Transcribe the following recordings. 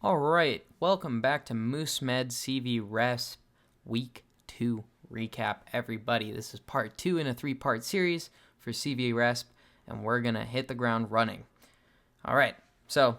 All right, welcome back to MooseMed CVRESP Week 2 recap, everybody. This is part 2 in a 3-part series for CVRESP, and we're going to hit the ground running. All right, so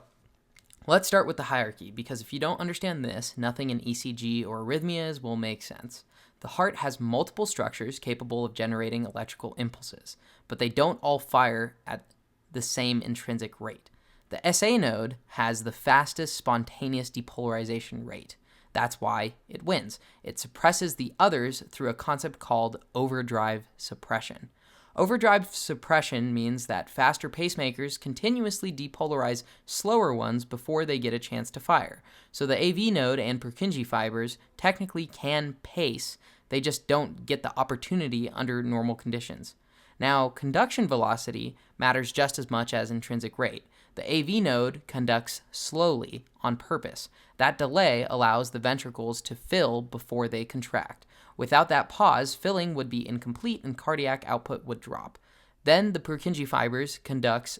let's start with the hierarchy, because if you don't understand this, nothing in ECG or arrhythmias will make sense. The heart has multiple structures capable of generating electrical impulses, but they don't all fire at the same intrinsic rate. The SA node has the fastest spontaneous depolarization rate. That's why it wins. It suppresses the others through a concept called overdrive suppression. Overdrive suppression means that faster pacemakers continuously depolarize slower ones before they get a chance to fire. So the AV node and Purkinje fibers technically can pace, they just don't get the opportunity under normal conditions. Now, conduction velocity matters just as much as intrinsic rate. The AV node conducts slowly on purpose. That delay allows the ventricles to fill before they contract. Without that pause, filling would be incomplete and cardiac output would drop. Then the Purkinje fibers conducts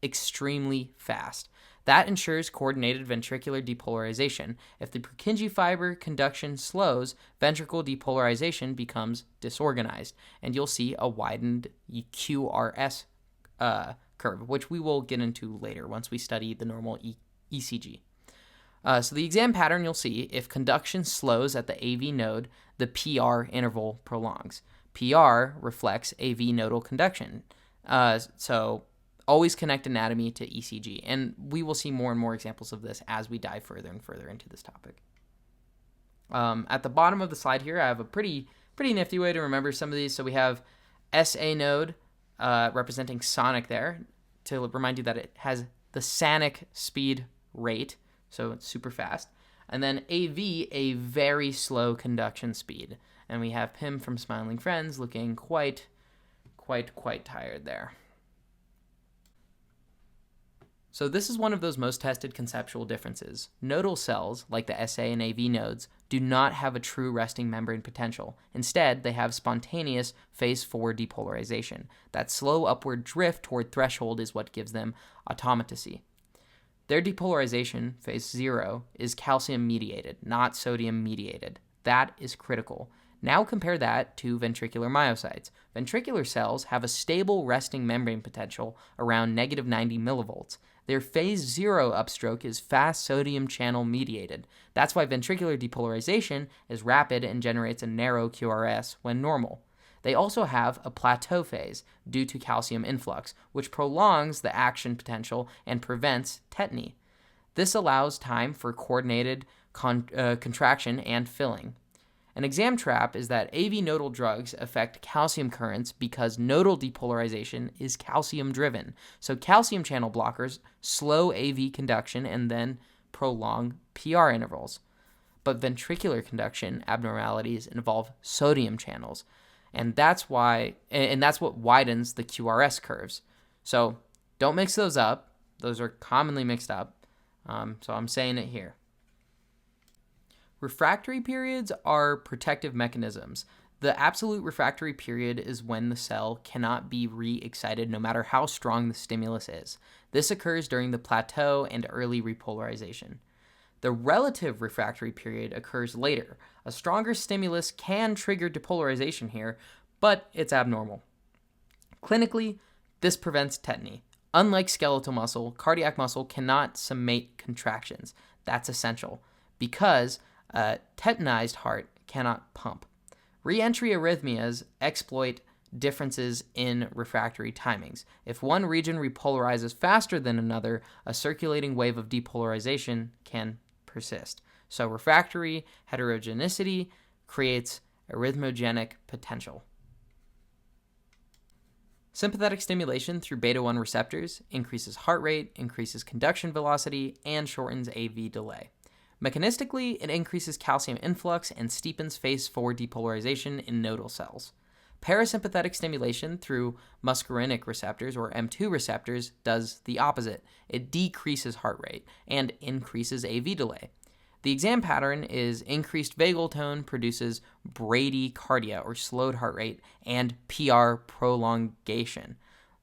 extremely fast. That ensures coordinated ventricular depolarization. If the Purkinje fiber conduction slows, ventricle depolarization becomes disorganized, and you'll see a widened QRS curve, which we will get into later once we study the normal ECG. So the exam pattern you'll see, if conduction slows at the AV node, the PR interval prolongs. PR reflects AV nodal conduction. So always connect anatomy to ECG, and we will see more and more examples of this as we dive further and further into this topic. At the bottom of the slide here, I have a pretty nifty way to remember some of these. So we have SA node representing sonic there, to remind you that it has the sanic speed rate, so it's super fast. And then AV, a very slow conduction speed. And we have Pim from Smiling Friends looking quite tired there. So this is one of those most tested conceptual differences. Nodal cells, like the SA and AV nodes, do not have a true resting membrane potential. Instead, they have spontaneous phase 4 depolarization. That slow upward drift toward threshold is what gives them automaticity. Their depolarization, phase 0, is calcium-mediated, not sodium-mediated. That is critical. Now compare that to ventricular myocytes. Ventricular cells have a stable resting membrane potential around negative 90 millivolts. Their phase 0 upstroke is fast sodium channel mediated. That's why ventricular depolarization is rapid and generates a narrow QRS when normal. They also have a plateau phase due to calcium influx, which prolongs the action potential and prevents tetany. This allows time for coordinated contraction and filling. An exam trap is that AV nodal drugs affect calcium currents because nodal depolarization is calcium-driven. So calcium channel blockers slow AV conduction and then prolong PR intervals. But ventricular conduction abnormalities involve sodium channels, and that's what widens the QRS curves. So don't mix those up. Those are commonly mixed up. So I'm saying it here. Refractory periods are protective mechanisms. The absolute refractory period is when the cell cannot be re-excited no matter how strong the stimulus is. This occurs during the plateau and early repolarization. The relative refractory period occurs later. A stronger stimulus can trigger depolarization here, but it's abnormal. Clinically, this prevents tetany. Unlike skeletal muscle, cardiac muscle cannot summate contractions. That's essential because a tetanized heart cannot pump. Re-entry arrhythmias exploit differences in refractory timings. If one region repolarizes faster than another, a circulating wave of depolarization can persist. So refractory heterogeneity creates arrhythmogenic potential. Sympathetic stimulation through beta-1 receptors increases heart rate, increases conduction velocity, and shortens AV delay. Mechanistically, it increases calcium influx and steepens phase 4 depolarization in nodal cells. Parasympathetic stimulation through muscarinic receptors, or M2 receptors, does the opposite. It decreases heart rate and increases AV delay. The exam pattern is increased vagal tone produces bradycardia, or slowed heart rate, and PR prolongation.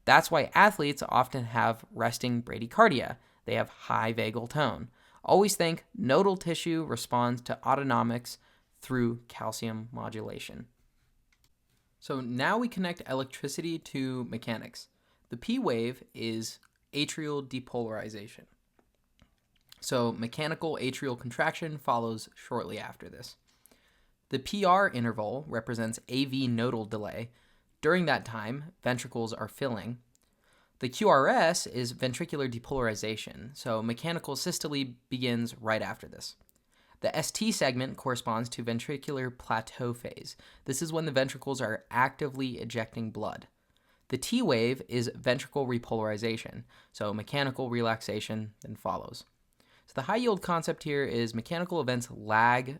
That's why athletes often have resting bradycardia. They have high vagal tone. Always think nodal tissue responds to autonomics through calcium modulation. So now we connect electricity to mechanics. The P wave is atrial depolarization. So mechanical atrial contraction follows shortly after this. The PR interval represents AV nodal delay. During that time, ventricles are filling. The QRS is ventricular depolarization, so mechanical systole begins right after this. The ST segment corresponds to ventricular plateau phase. This is when the ventricles are actively ejecting blood. The T wave is ventricle repolarization, so mechanical relaxation then follows. So the high yield concept here is mechanical events lag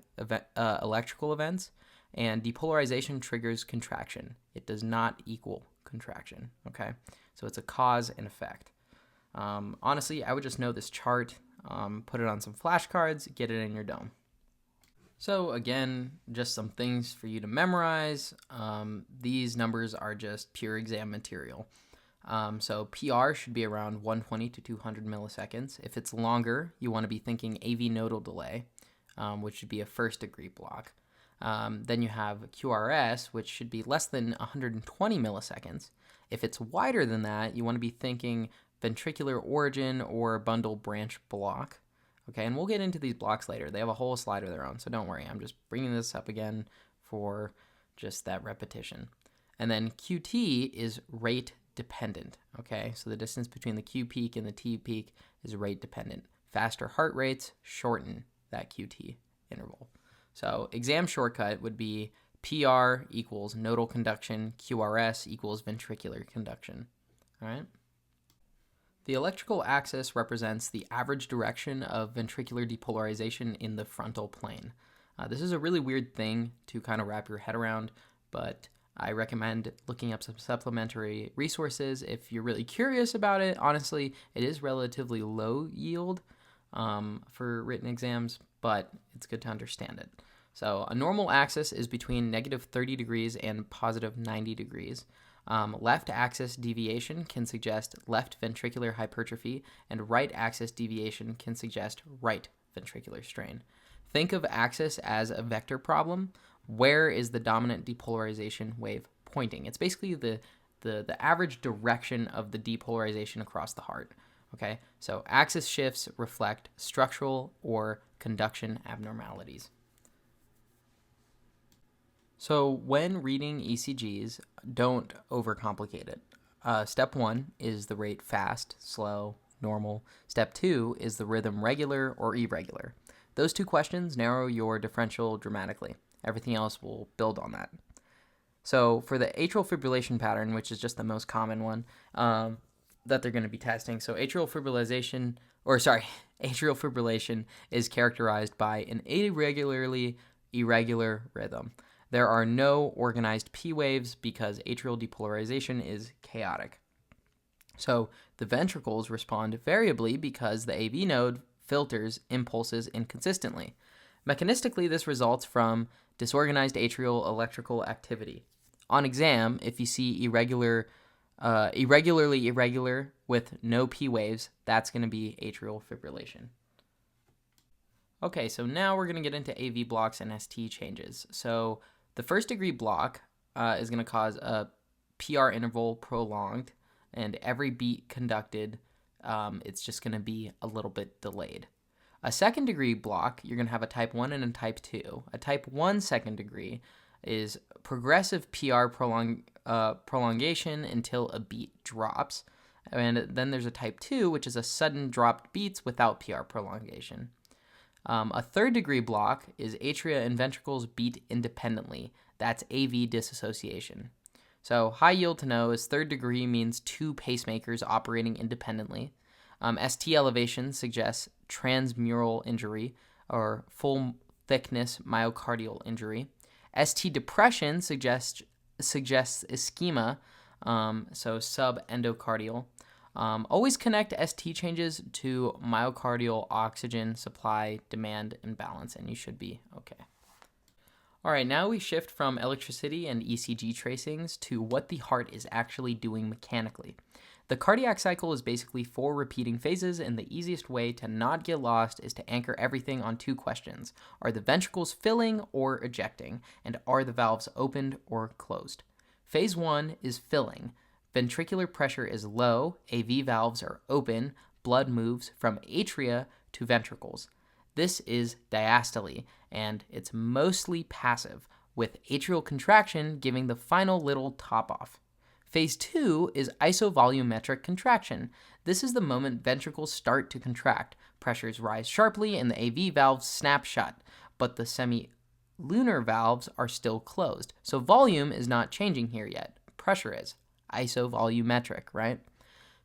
electrical events, and depolarization triggers contraction. It does not equal contraction, okay? So it's a cause and effect. Honestly, I would just know this chart, put it on some flashcards, get it in your dome. So again, just some things for you to memorize. These numbers are just pure exam material. So PR should be around 120 to 200 milliseconds. If it's longer, you want to be thinking AV nodal delay, which should be a first degree block. Then you have QRS, which should be less than 120 milliseconds. If it's wider than that, you want to be thinking ventricular origin or bundle branch block. Okay, and we'll get into these blocks later. They have a whole slide of their own, so don't worry. I'm just bringing this up again for just that repetition. And then QT is rate dependent. Okay, so the distance between the Q peak and the T peak is rate dependent. Faster heart rates shorten that QT interval. So exam shortcut would be PR equals nodal conduction, QRS equals ventricular conduction. All right. The electrical axis represents the average direction of ventricular depolarization in the frontal plane. This is a really weird thing to kind of wrap your head around, but I recommend looking up some supplementary resources if you're really curious about it. Honestly, it is relatively low yield for written exams, but it's good to understand it. So a normal axis is between negative 30 degrees and positive 90 degrees. Left axis deviation can suggest left ventricular hypertrophy, and right axis deviation can suggest right ventricular strain. Think of axis as a vector problem. Where is the dominant depolarization wave pointing? It's basically the average direction of the depolarization across the heart. Okay, so axis shifts reflect structural or conduction abnormalities. So when reading ECGs, don't overcomplicate it. Step 1 is the rate fast, slow, normal. Step 2 is the rhythm regular or irregular. Those two questions narrow your differential dramatically. Everything else will build on that. So for the atrial fibrillation pattern, which is just the most common one that they're going to be testing, so atrial fibrillation is characterized by an irregular rhythm. There are no organized P waves because atrial depolarization is chaotic. So the ventricles respond variably because the AV node filters impulses inconsistently. Mechanistically, this results from disorganized atrial electrical activity. On exam, if you see irregularly irregular with no P waves, that's going to be atrial fibrillation. Okay, so now we're going to get into AV blocks and ST changes. So the first degree block is going to cause a PR interval prolonged, and every beat conducted, it's just going to be a little bit delayed. A second degree block, you're going to have a type 1 and a type 2. A type 1 second degree is progressive PR prolongation until a beat drops. And then there's a type 2, which is a sudden dropped beats without PR prolongation. A third degree block is atria and ventricles beat independently. That's AV dissociation. So high yield to know is third degree means two pacemakers operating independently. ST elevation suggests transmural injury or full thickness myocardial injury. ST depression suggests ischemia, so subendocardial. Always connect ST changes to myocardial oxygen supply, demand, and balance, and you should be okay. All right, now we shift from electricity and ECG tracings to what the heart is actually doing mechanically. The cardiac cycle is basically 4 repeating phases, and the easiest way to not get lost is to anchor everything on 2 questions. Are the ventricles filling or ejecting? And are the valves opened or closed? Phase 1 is filling. Ventricular pressure is low, AV valves are open, blood moves from atria to ventricles. This is diastole, and it's mostly passive, with atrial contraction giving the final little top-off. Phase 2 is isovolumetric contraction. This is the moment ventricles start to contract. Pressures rise sharply and the AV valves snap shut, but the semilunar valves are still closed. So volume is not changing here yet. Pressure is. Isovolumetric, right?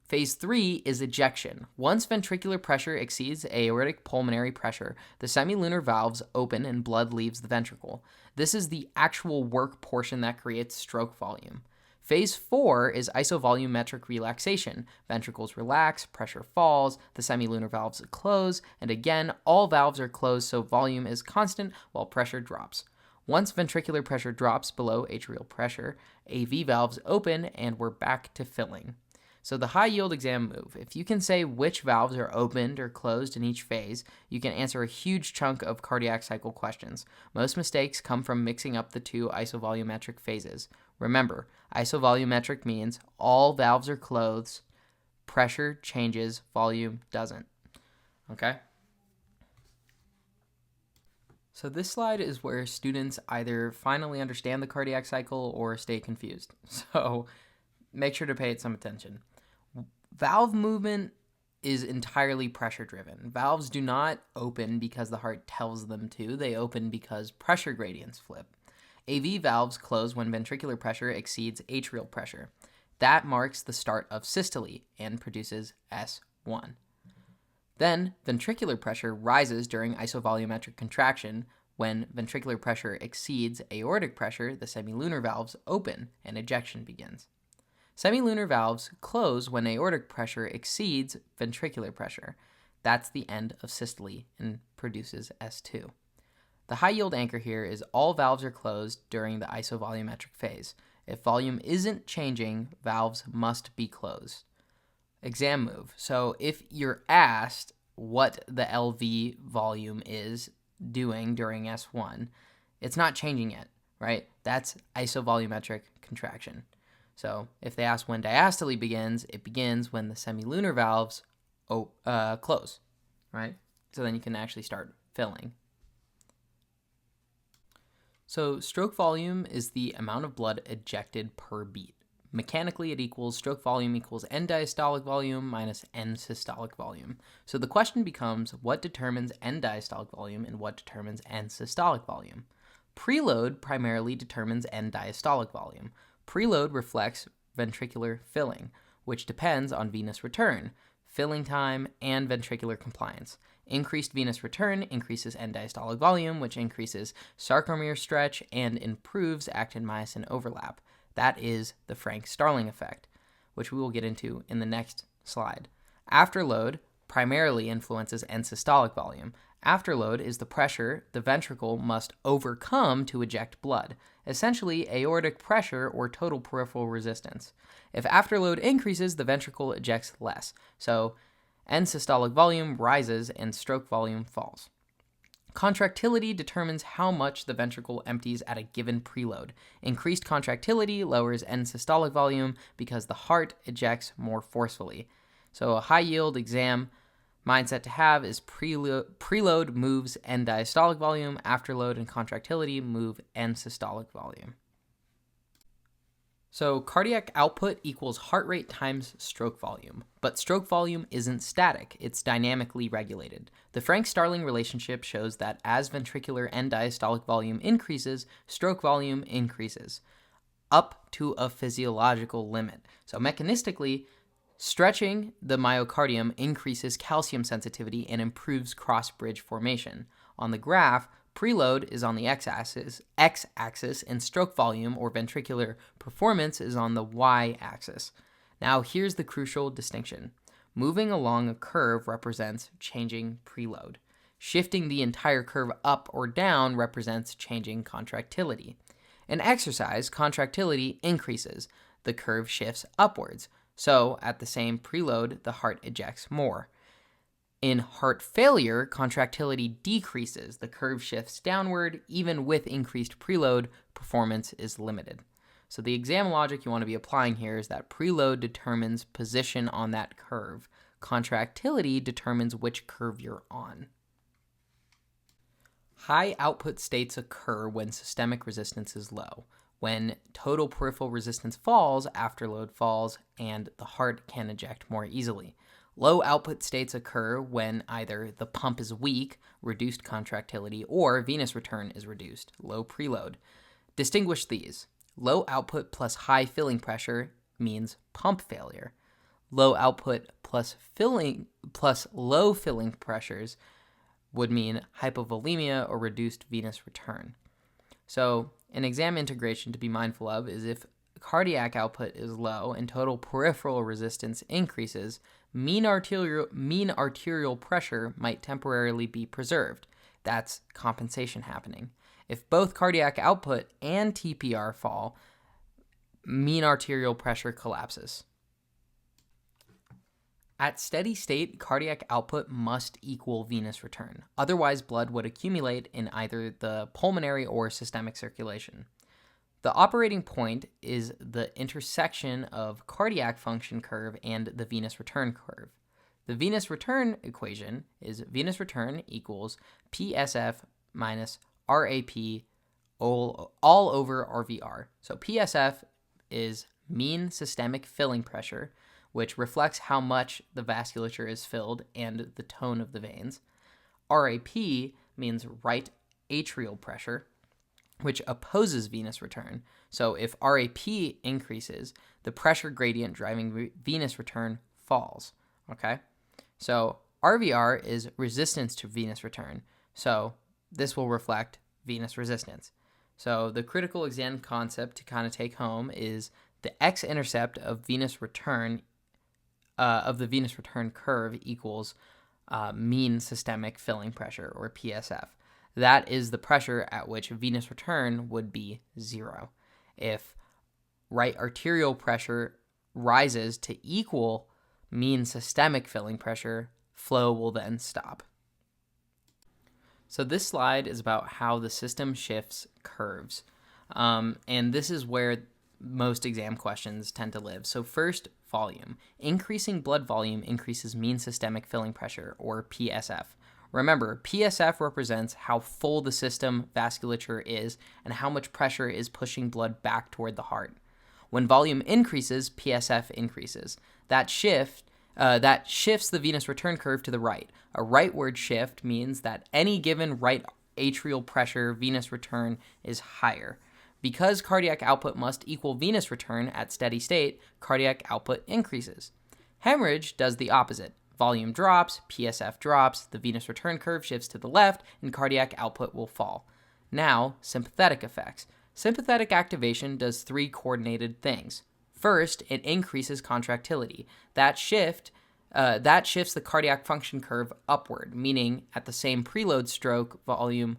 Phase 3 is ejection. Once ventricular pressure exceeds aortic pulmonary pressure, the semilunar valves open and blood leaves the ventricle. This is the actual work portion that creates stroke volume. Phase 4 is isovolumetric relaxation. Ventricles relax, pressure falls, the semilunar valves close, and again, all valves are closed so volume is constant while pressure drops. Once ventricular pressure drops below atrial pressure, AV valves open and we're back to filling. So the high-yield exam move. If you can say which valves are opened or closed in each phase, you can answer a huge chunk of cardiac cycle questions. Most mistakes come from mixing up the 2 isovolumetric phases. Remember, isovolumetric means all valves are closed, pressure changes, volume doesn't. Okay? So this slide is where students either finally understand the cardiac cycle or stay confused. So make sure to pay it some attention. Valve movement is entirely pressure driven. Valves do not open because the heart tells them to. They open because pressure gradients flip. AV valves close when ventricular pressure exceeds atrial pressure. That marks the start of systole and produces S1. Then ventricular pressure rises during isovolumetric contraction. When ventricular pressure exceeds aortic pressure, the semilunar valves open and ejection begins. Semilunar valves close when aortic pressure exceeds ventricular pressure. That's the end of systole and produces S2. The high-yield anchor here is all valves are closed during the isovolumetric phase. If volume isn't changing, valves must be closed. Exam move. So if you're asked what the LV volume is doing during S1, it's not changing yet, right? That's isovolumetric contraction. So if they ask when diastole begins, it begins when the semilunar valves close, right? So then you can actually start filling. So stroke volume is the amount of blood ejected per beat. Mechanically, it equals stroke volume equals end diastolic volume minus end systolic volume. So the question becomes, what determines end diastolic volume and what determines end systolic volume? Preload primarily determines end diastolic volume. Preload reflects ventricular filling, which depends on venous return, filling time, and ventricular compliance. Increased venous return increases end diastolic volume, which increases sarcomere stretch and improves actin-myosin overlap. That is the Frank-Starling effect, which we will get into in the next slide. Afterload primarily influences end systolic volume. Afterload is the pressure the ventricle must overcome to eject blood, essentially aortic pressure or total peripheral resistance. If afterload increases, the ventricle ejects less, so end systolic volume rises and stroke volume falls. Contractility determines how much the ventricle empties at a given preload. Increased contractility lowers end systolic volume because the heart ejects more forcefully. So a high-yield exam mindset to have is preload moves end diastolic volume, afterload and contractility move end systolic volume. So cardiac output equals heart rate times stroke volume. But stroke volume isn't static, it's dynamically regulated. The Frank-Starling relationship shows that as ventricular end diastolic volume increases, stroke volume increases, up to a physiological limit. So mechanistically, stretching the myocardium increases calcium sensitivity and improves cross-bridge formation. On the graph, preload is on the x-axis, and stroke volume or ventricular performance is on the y-axis. Now here's the crucial distinction. Moving along a curve represents changing preload. Shifting the entire curve up or down represents changing contractility. In exercise, contractility increases. The curve shifts upwards. So at the same preload, the heart ejects more. In heart failure, contractility decreases. The curve shifts downward. Even with increased preload, performance is limited. So the exam logic you want to be applying here is that preload determines position on that curve. Contractility determines which curve you're on. High output states occur when systemic resistance is low. When total peripheral resistance falls, afterload falls, and the heart can eject more easily. Low output states occur when either the pump is weak, reduced contractility, or venous return is reduced, low preload. Distinguish these. Low output plus high filling pressure means pump failure. Low output plus low filling pressures would mean hypovolemia or reduced venous return. So an exam integration to be mindful of is if cardiac output is low and total peripheral resistance increases, mean arterial pressure might temporarily be preserved. That's compensation happening. If both cardiac output and TPR fall, mean arterial pressure collapses. At steady state, cardiac output must equal venous return. Otherwise, blood would accumulate in either the pulmonary or systemic circulation. The operating point is the intersection of cardiac function curve and the venous return curve. The venous return equation is venous return equals PSF minus RAP all over RVR. So PSF is mean systemic filling pressure, which reflects how much the vasculature is filled and the tone of the veins. RAP means right atrial pressure, which opposes venous return. So if RAP increases, the pressure gradient driving venous return falls. Okay? So RVR is resistance to venous return. So this will reflect venous resistance. So the critical exam concept to kind of take home is the x-intercept of venous return of the venous return curve equals mean systemic filling pressure, or PSF. That is the pressure at which venous return would be 0. If right arterial pressure rises to equal mean systemic filling pressure, flow will then stop. So this slide is about how the system shifts curves. And this is where most exam questions tend to live. So first, volume. Increasing blood volume increases mean systemic filling pressure, or PSF. Remember, PSF represents how full the system vasculature is and how much pressure is pushing blood back toward the heart. When volume increases, PSF increases. That shifts the venous return curve to the right. A rightward shift means that any given right atrial pressure venous return is higher. Because cardiac output must equal venous return at steady state, cardiac output increases. Hemorrhage does the opposite. Volume drops, PSF drops, the venous return curve shifts to the left, and cardiac output will fall. Now, sympathetic effects. Sympathetic activation does 3 coordinated things. First, it increases contractility. That shifts the cardiac function curve upward, meaning at the same preload, stroke volume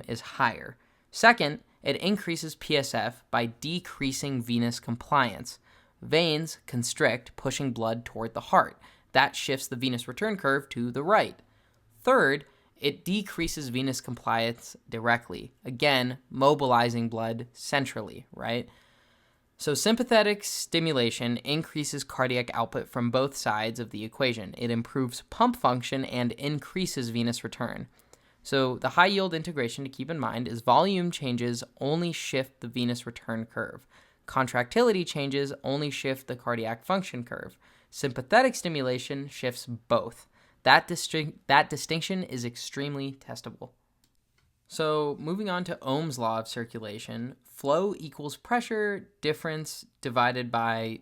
is higher. Second, it increases PSF by decreasing venous compliance. Veins constrict, pushing blood toward the heart. That shifts the venous return curve to the right. Third, it decreases venous compliance directly, again, mobilizing blood centrally, right? So sympathetic stimulation increases cardiac output from both sides of the equation. It improves pump function and increases venous return. So the high yield integration to keep in mind is volume changes only shift the venous return curve. Contractility changes only shift the cardiac function curve. Sympathetic stimulation shifts both. That distinction is extremely testable. So moving on to Ohm's law of circulation, flow equals pressure difference divided by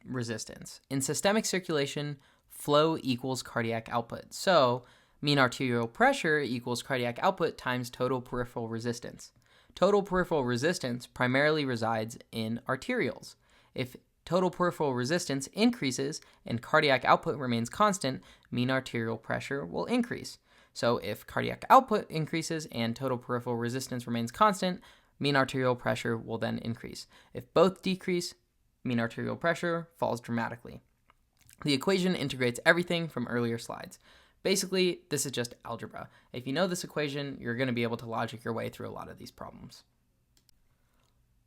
resistance. In systemic circulation, flow equals cardiac output. So mean arterial pressure equals cardiac output times total peripheral resistance. Total peripheral resistance primarily resides in arterioles. If total peripheral resistance increases and cardiac output remains constant, mean arterial pressure will increase. So if cardiac output increases and total peripheral resistance remains constant, mean arterial pressure will then increase. If both decrease, mean arterial pressure falls dramatically. The equation integrates everything from earlier slides. Basically, this is just algebra. If you know this equation, you're going to be able to logic your way through a lot of these problems.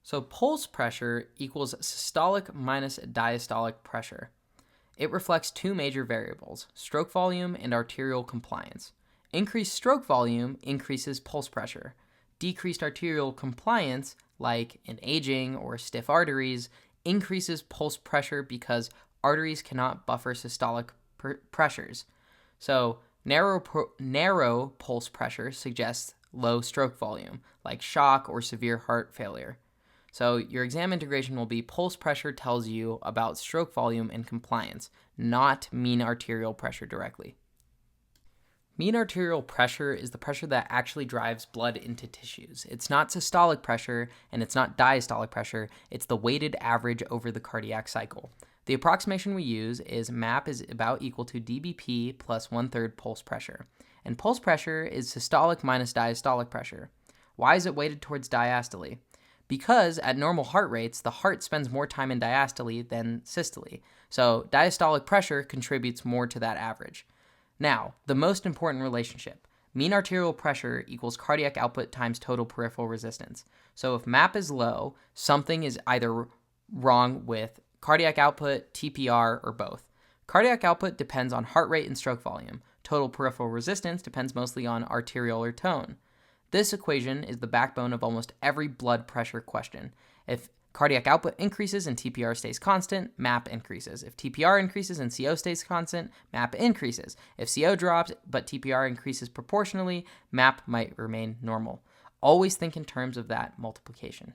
So pulse pressure equals systolic minus diastolic pressure. It reflects two major variables, stroke volume and arterial compliance. Increased stroke volume increases pulse pressure. Decreased arterial compliance, like in aging or stiff arteries, increases pulse pressure because arteries cannot buffer systolic pressures. So narrow pulse pressure suggests low stroke volume, like shock or severe heart failure. So your exam integration will be pulse pressure tells you about stroke volume and compliance, not mean arterial pressure directly. Mean arterial pressure is the pressure that actually drives blood into tissues. It's not systolic pressure and it's not diastolic pressure. It's the weighted average over the cardiac cycle. The approximation we use is MAP is about equal to dBp plus 1/3 pulse pressure. And pulse pressure is systolic minus diastolic pressure. Why is it weighted towards diastole? Because at normal heart rates, the heart spends more time in diastole than systole. So diastolic pressure contributes more to that average. Now, the most important relationship. Mean arterial pressure equals cardiac output times total peripheral resistance. So if MAP is low, something is either wrong with cardiac output, TPR, or both. Cardiac output depends on heart rate and stroke volume. Total peripheral resistance depends mostly on arteriolar tone. This equation is the backbone of almost every blood pressure question. If cardiac output increases and TPR stays constant, MAP increases. If TPR increases and CO stays constant, MAP increases. If CO drops but TPR increases proportionally, MAP might remain normal. Always think in terms of that multiplication.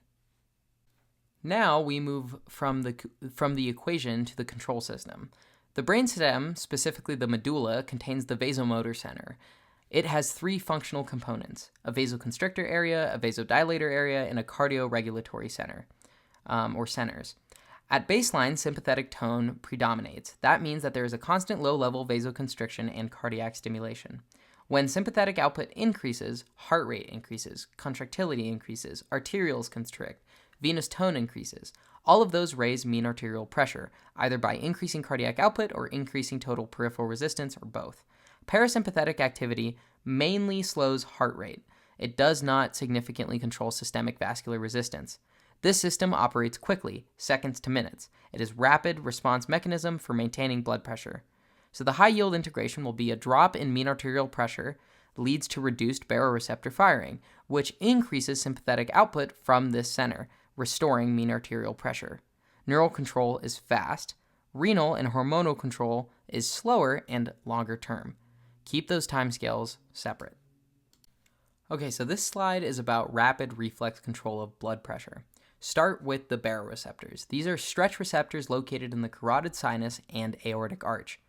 Now we move from the equation to the control system. The brainstem, specifically the medulla, contains the vasomotor center. It has three functional components, a vasoconstrictor area, a vasodilator area, and a cardioregulatory center, or centers. At baseline, sympathetic tone predominates. That means that there is a constant low-level vasoconstriction and cardiac stimulation. When sympathetic output increases, heart rate increases, contractility increases, arterioles constrict, venous tone increases. All of those raise mean arterial pressure, either by increasing cardiac output or increasing total peripheral resistance, or both. Parasympathetic activity mainly slows heart rate. It does not significantly control systemic vascular resistance. This system operates quickly, seconds to minutes. It is rapid response mechanism for maintaining blood pressure. So the high-yield integration will be a drop in mean arterial pressure leads to reduced baroreceptor firing, which increases sympathetic output from this center, restoring mean arterial pressure. Neural control is fast. Renal and hormonal control is slower and longer term. Keep those timescales separate. Okay, so this slide is about rapid reflex control of blood pressure. Start with the baroreceptors. These are stretch receptors located in the carotid sinus and aortic arch.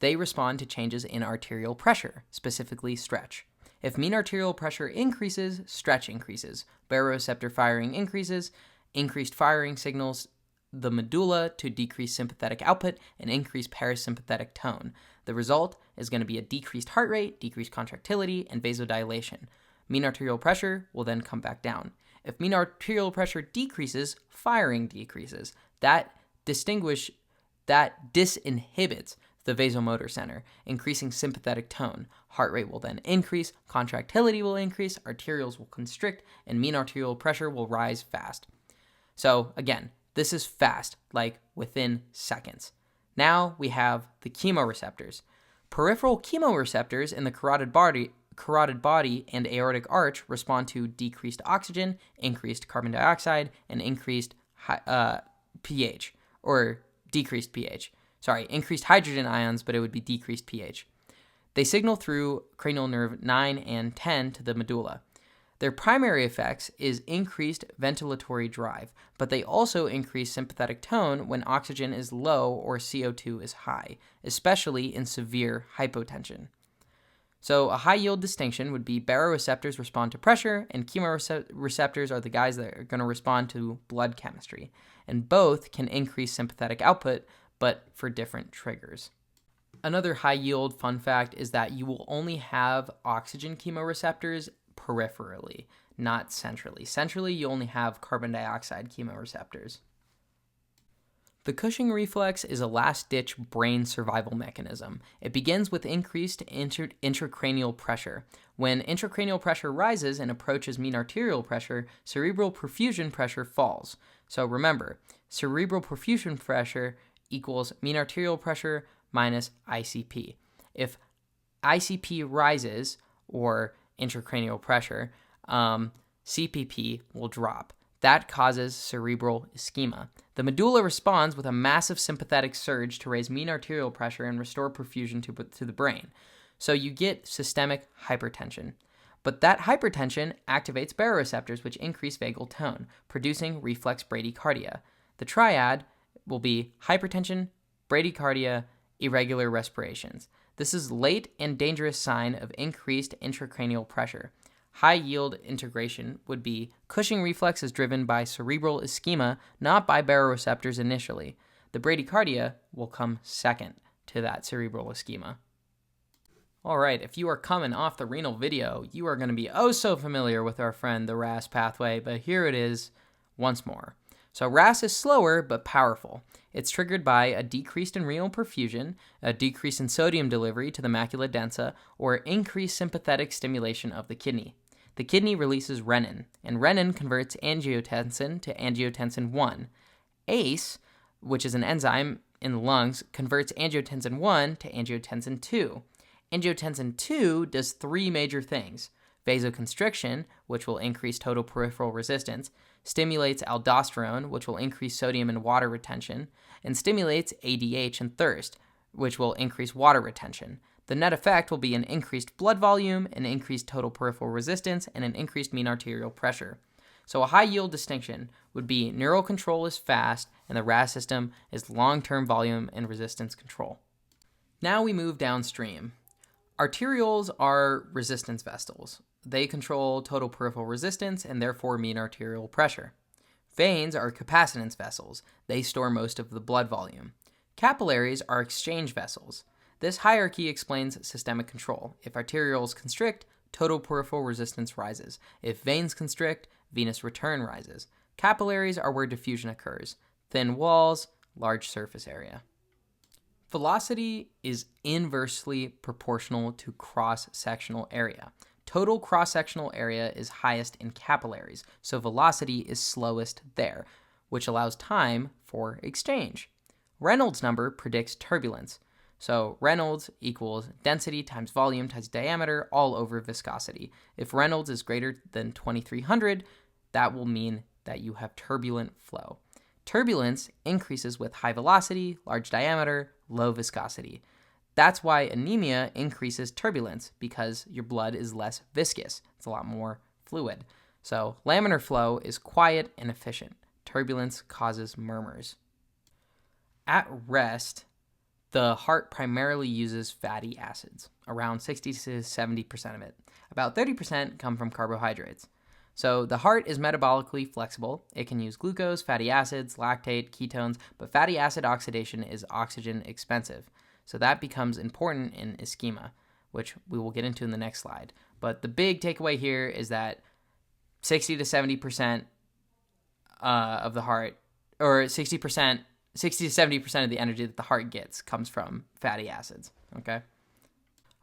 They respond to changes in arterial pressure, specifically stretch. If mean arterial pressure increases, stretch increases. Baroreceptor firing increases. Increased firing signals the medulla to decrease sympathetic output and increase parasympathetic tone. The result is going to be a decreased heart rate, decreased contractility, and vasodilation. Mean arterial pressure will then come back down. If mean arterial pressure decreases, firing decreases. That disinhibits the vasomotor center, increasing sympathetic tone. Heart rate will then increase, contractility will increase, arterioles will constrict, and mean arterial pressure will rise fast. So again, this is fast, like within seconds. Now we have the chemoreceptors. Peripheral chemoreceptors in the carotid body and aortic arch respond to decreased oxygen, increased carbon dioxide, and increased pH, or decreased pH. Increased hydrogen ions, but it would be decreased pH. They signal through cranial nerve 9 and 10 to the medulla. Their primary effects is increased ventilatory drive, but they also increase sympathetic tone when oxygen is low or CO2 is high, especially in severe hypotension. So a high-yield distinction would be baroreceptors respond to pressure, and chemoreceptors are the guys that are going to respond to blood chemistry. And both can increase sympathetic output, but for different triggers. Another high-yield fun fact is that you will only have oxygen chemoreceptors peripherally, not centrally. Centrally, you only have carbon dioxide chemoreceptors. The Cushing reflex is a last-ditch brain survival mechanism. It begins with increased intracranial pressure. When intracranial pressure rises and approaches mean arterial pressure, cerebral perfusion pressure falls. So remember, cerebral perfusion pressure equals mean arterial pressure minus ICP. If ICP rises, or intracranial pressure, CPP will drop. That causes cerebral ischemia. The medulla responds with a massive sympathetic surge to raise mean arterial pressure and restore perfusion to the brain. So you get systemic hypertension. But that hypertension activates baroreceptors, which increase vagal tone, producing reflex bradycardia. The triad will be hypertension, bradycardia, irregular respirations. This is late and dangerous sign of increased intracranial pressure. High-yield integration would be Cushing reflex is driven by cerebral ischemia, not by baroreceptors initially. The bradycardia will come second to that cerebral ischemia. All right, if you are coming off the renal video, you are going to be oh so familiar with our friend the RAS pathway, but here it is once more. So RAS is slower but powerful. It's triggered by a decrease in renal perfusion, a decrease in sodium delivery to the macula densa, or increased sympathetic stimulation of the kidney. The kidney releases renin, and renin converts angiotensin to angiotensin 1. ACE, which is an enzyme in the lungs, converts angiotensin 1 to angiotensin 2. Angiotensin 2 does three major things: vasoconstriction, which will increase total peripheral resistance, stimulates aldosterone, which will increase sodium and water retention, and stimulates ADH and thirst, which will increase water retention. The net effect will be an increased blood volume, an increased total peripheral resistance, and an increased mean arterial pressure. So a high-yield distinction would be neural control is fast, and the RAS system is long-term volume and resistance control. Now we move downstream. Arterioles are resistance vessels. They control total peripheral resistance and therefore mean arterial pressure. Veins are capacitance vessels. They store most of the blood volume. Capillaries are exchange vessels. This hierarchy explains systemic control. If arterioles constrict, total peripheral resistance rises. If veins constrict, venous return rises. Capillaries are where diffusion occurs. Thin walls, large surface area. Velocity is inversely proportional to cross-sectional area. Total cross-sectional area is highest in capillaries, so velocity is slowest there, which allows time for exchange. Reynolds number predicts turbulence. So Reynolds equals density times volume times diameter all over viscosity. If Reynolds is greater than 2300, that will mean that you have turbulent flow. Turbulence increases with high velocity, large diameter, low viscosity. That's why anemia increases turbulence, because your blood is less viscous. It's a lot more fluid. So laminar flow is quiet and efficient. Turbulence causes murmurs. At rest, the heart primarily uses fatty acids, around 60 to 70% of it. About 30% come from carbohydrates. So the heart is metabolically flexible. It can use glucose, fatty acids, lactate, ketones, but fatty acid oxidation is oxygen expensive. So that becomes important in ischemia, which we will get into in the next slide. But the big takeaway here is that 60 to 70% of the heart, or 60 to 70% of the energy that the heart gets comes from fatty acids, okay?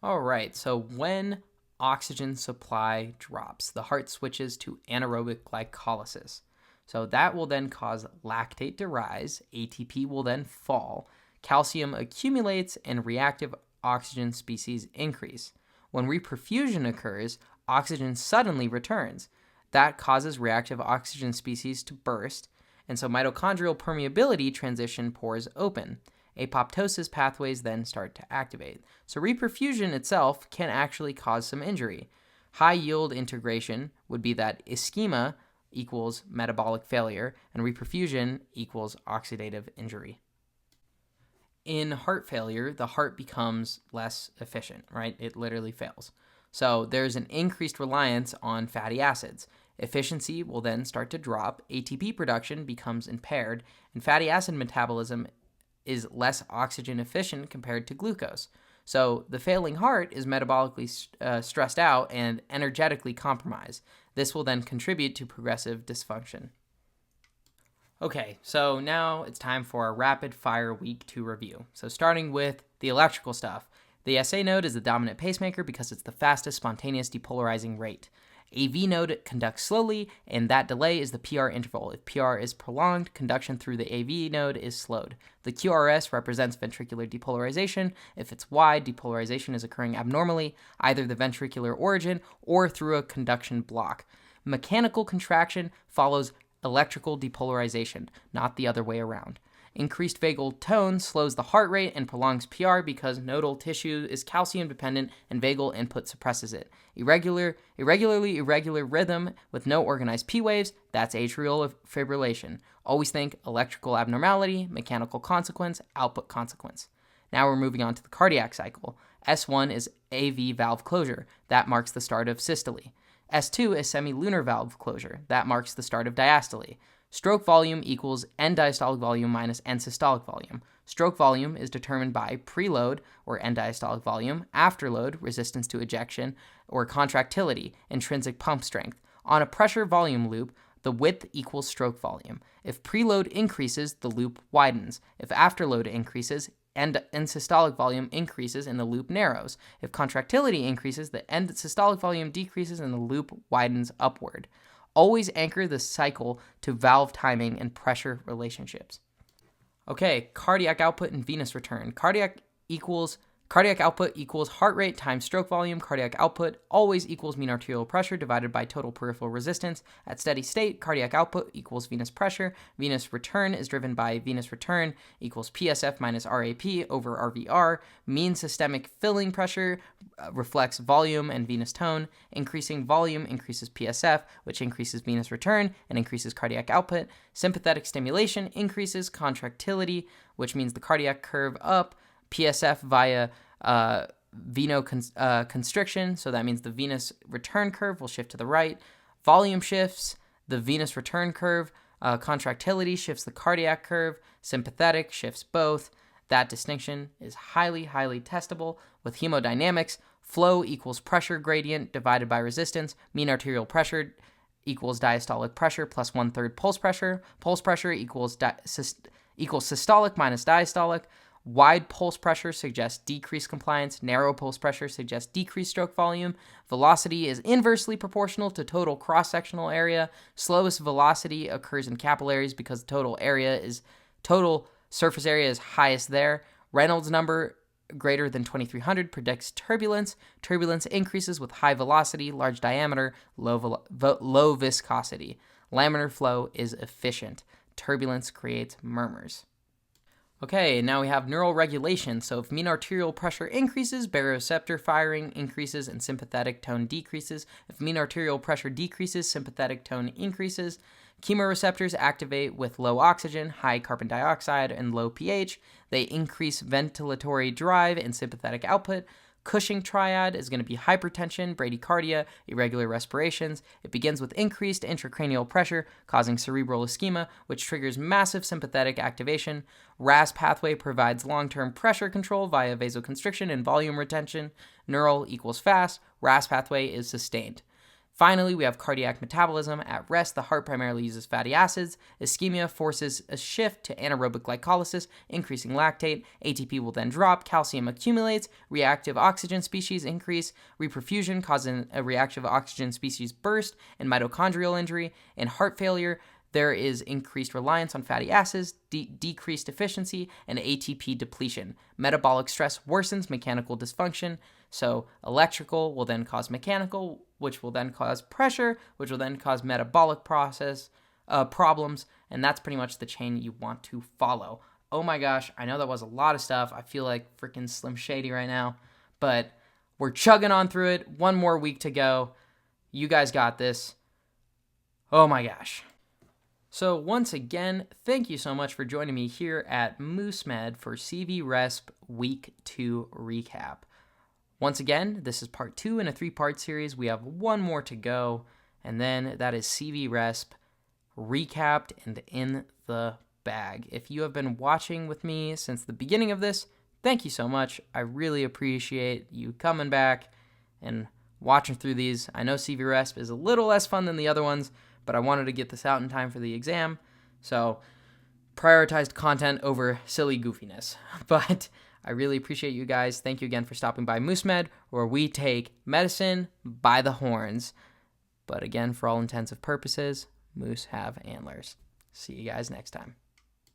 All right, so when oxygen supply drops, the heart switches to anaerobic glycolysis. So that will then cause lactate to rise, ATP will then fall, calcium accumulates, and reactive oxygen species increase. When reperfusion occurs, oxygen suddenly returns. That causes reactive oxygen species to burst, and so mitochondrial permeability transition pores open. Apoptosis pathways then start to activate. So reperfusion itself can actually cause some injury. High-yield integration would be that ischemia equals metabolic failure, and reperfusion equals oxidative injury. In heart failure, the heart becomes less efficient, right? It literally fails. So there's an increased reliance on fatty acids. Efficiency will then start to drop, ATP production becomes impaired, and fatty acid metabolism is less oxygen efficient compared to glucose. So the failing heart is metabolically stressed out and energetically compromised. This will then contribute to progressive dysfunction. Okay, so now it's time for a rapid fire week 2 review. So starting with the electrical stuff. The SA node is the dominant pacemaker because it's the fastest spontaneous depolarizing rate. AV node conducts slowly, and that delay is the PR interval. If PR is prolonged, conduction through the AV node is slowed. The QRS represents ventricular depolarization. If it's wide, depolarization is occurring abnormally, either the ventricular origin or through a conduction block. Mechanical contraction follows electrical depolarization, not the other way around. Increased vagal tone slows the heart rate and prolongs PR because nodal tissue is calcium dependent and vagal input suppresses it. Irregular rhythm with no organized P waves, that's atrial fibrillation. Always think electrical abnormality, mechanical consequence, output consequence. Now we're moving on to the cardiac cycle. S1 is AV valve closure. That marks the start of systole. S2 is semilunar valve closure. That marks the start of diastole. Stroke volume equals end diastolic volume minus end systolic volume. Stroke volume is determined by preload, or end diastolic volume, afterload, resistance to ejection, or contractility, intrinsic pump strength. On a pressure volume loop, the width equals stroke volume. If preload increases, the loop widens. If afterload increases, end systolic volume increases and the loop narrows. If contractility increases, the end systolic volume decreases and the loop widens upward. Always anchor the cycle to valve timing and pressure relationships. Okay, cardiac output and venous return. Cardiac output equals heart rate times stroke volume. Cardiac output always equals mean arterial pressure divided by total peripheral resistance. At steady state, cardiac output equals venous pressure. Venous return is driven by venous return equals PSF minus RAP over RVR. Mean systemic filling pressure reflects volume and venous tone. Increasing volume increases PSF, which increases venous return and increases cardiac output. Sympathetic stimulation increases contractility, which means the cardiac curve up. PSF via venoconstriction, so that means the venous return curve will shift to the right. Volume shifts the venous return curve. Contractility shifts the cardiac curve. Sympathetic shifts both. That distinction is highly, highly testable. With hemodynamics, flow equals pressure gradient divided by resistance. Mean arterial pressure equals diastolic pressure plus 1/3 pulse pressure. Pulse pressure equals systolic minus diastolic. Wide pulse pressure suggests decreased compliance. Narrow pulse pressure suggests decreased stroke volume. Velocity is inversely proportional to total cross-sectional area. Slowest velocity occurs in capillaries because total surface area is highest there. Reynolds number greater than 2300 predicts turbulence. Turbulence increases with high velocity, large diameter, low viscosity. Laminar flow is efficient. Turbulence creates murmurs. Okay, now we have neural regulation. So if mean arterial pressure increases, baroreceptor firing increases and sympathetic tone decreases. If mean arterial pressure decreases, sympathetic tone increases. Chemoreceptors activate with low oxygen, high carbon dioxide, and low pH. They increase ventilatory drive and sympathetic output. Cushing triad is going to be hypertension, bradycardia, irregular respirations. It begins with increased intracranial pressure, causing cerebral ischemia, which triggers massive sympathetic activation. RAS pathway provides long-term pressure control via vasoconstriction and volume retention. Neural equals fast. RAS pathway is sustained. Finally, we have cardiac metabolism. At rest, the heart primarily uses fatty acids. Ischemia forces a shift to anaerobic glycolysis, increasing lactate. ATP will then drop. Calcium accumulates. Reactive oxygen species increase. Reperfusion causes a reactive oxygen species burst and mitochondrial injury. In heart failure, there is increased reliance on fatty acids, decreased efficiency, and ATP depletion. Metabolic stress worsens mechanical dysfunction. So electrical will then cause mechanical, which will then cause pressure, which will then cause metabolic process problems. And that's pretty much the chain you want to follow. Oh my gosh, I know that was a lot of stuff. I feel like freaking Slim Shady right now. But we're chugging on through it. One more week to go. You guys got this. Oh my gosh. So once again, thank you so much for joining me here at MooseMed for CVRESP Week 2 Recap. Once again, this is part 2 in a 3-part series. We have one more to go, and then that is CVRESP recapped and in the bag. If you have been watching with me since the beginning of this, thank you so much. I really appreciate you coming back and watching through these. I know CVRESP is a little less fun than the other ones, but I wanted to get this out in time for the exam. So prioritized content over silly goofiness. But I really appreciate you guys. Thank you again for stopping by MooseMed, where we take medicine by the horns. But again, for all intents and purposes, moose have antlers. See you guys next time.